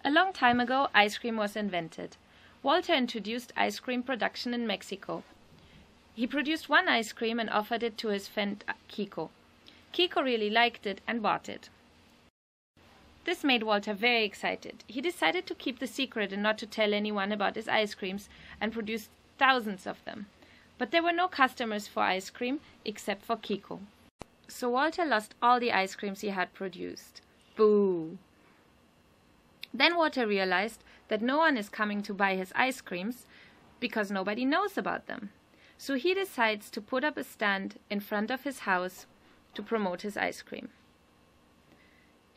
A long time ago, ice cream was invented. Walter introduced ice cream production in Mexico. He produced one ice cream and offered it to his friend Kiko. Kiko really liked it and bought it. This made Walter very excited. He decided to keep the secret and not to tell anyone about his ice creams and produced thousands of them. But there were no customers for ice cream except for Kiko. So Walter lost all the ice creams he had produced. Boo! Then Walter realized that no one is coming to buy his ice creams because nobody knows about them. So he decides to put up a stand in front of his house to promote his ice cream.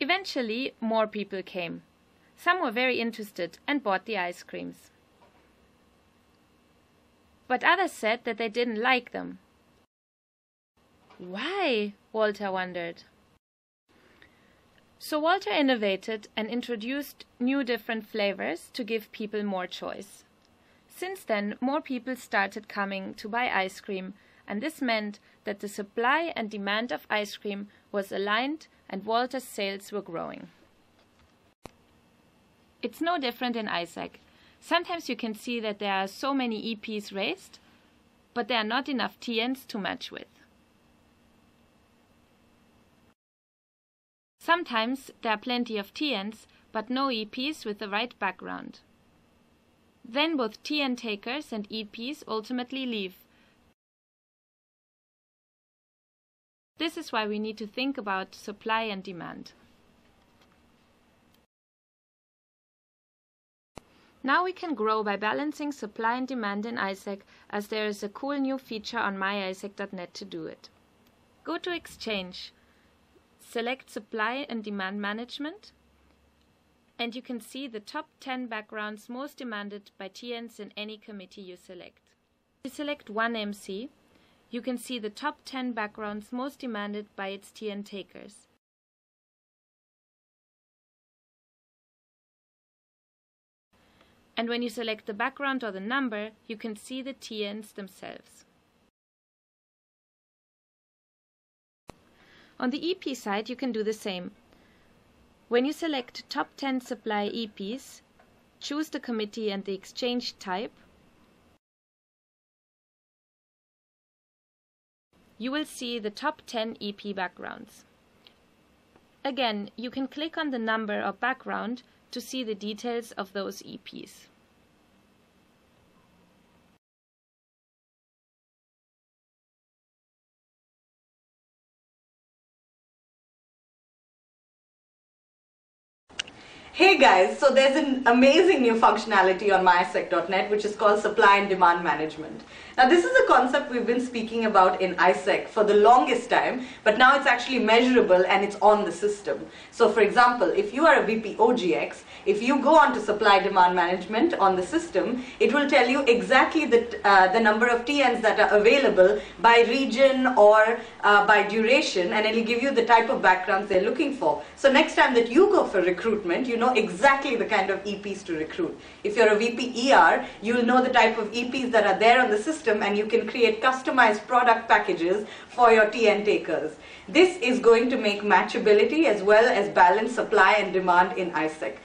Eventually, more people came. Some were very interested and bought the ice creams. But others said that they didn't like them. Why? Walter wondered. So Walter innovated and introduced new different flavors to give people more choice. Since then, more people started coming to buy ice cream, and this meant that the supply and demand of ice cream was aligned and Walter's sales were growing. It's no different in ISEC. Sometimes you can see that there are so many EPs raised, but there are not enough TNs to match with. Sometimes there are plenty of TNs, but no EPs with the right background. Then both TN takers and EPs ultimately leave. This is why we need to think about supply and demand. Now we can grow by balancing supply and demand in ISEC, as there is a cool new feature on myisec.net to do it. Go to Exchange, select Supply and Demand Management, and you can see the top 10 backgrounds most demanded by TNs in any committee you select. If you select one MC, you can see the top 10 backgrounds most demanded by its TN takers. And when you select the background or the number, you can see the TNs themselves. On the EP side, you can do the same. When you select top 10 supply EPs, choose the committee and the exchange type. You will see the top 10 EP backgrounds. Again, you can click on the number or background to see the details of those EPs. Hey guys, so there's an amazing new functionality on myisec.net which is called Supply and Demand Management. Now this is a concept we've been speaking about in ISEC for the longest time, but now it's actually measurable and it's on the system. So for example, if you are a VP OGX, if you go on to Supply Demand Management on the system, it will tell you exactly the number of TNs that are available by region or by duration, and it will give you the type of backgrounds they're looking for. So next time that you go for recruitment, you know exactly the kind of EPs to recruit. If you're a VP ER, you'll know the type of EPs that are there on the system, and you can create customized product packages for your TN takers. This is going to make matchability as well as balance supply and demand in ISEC.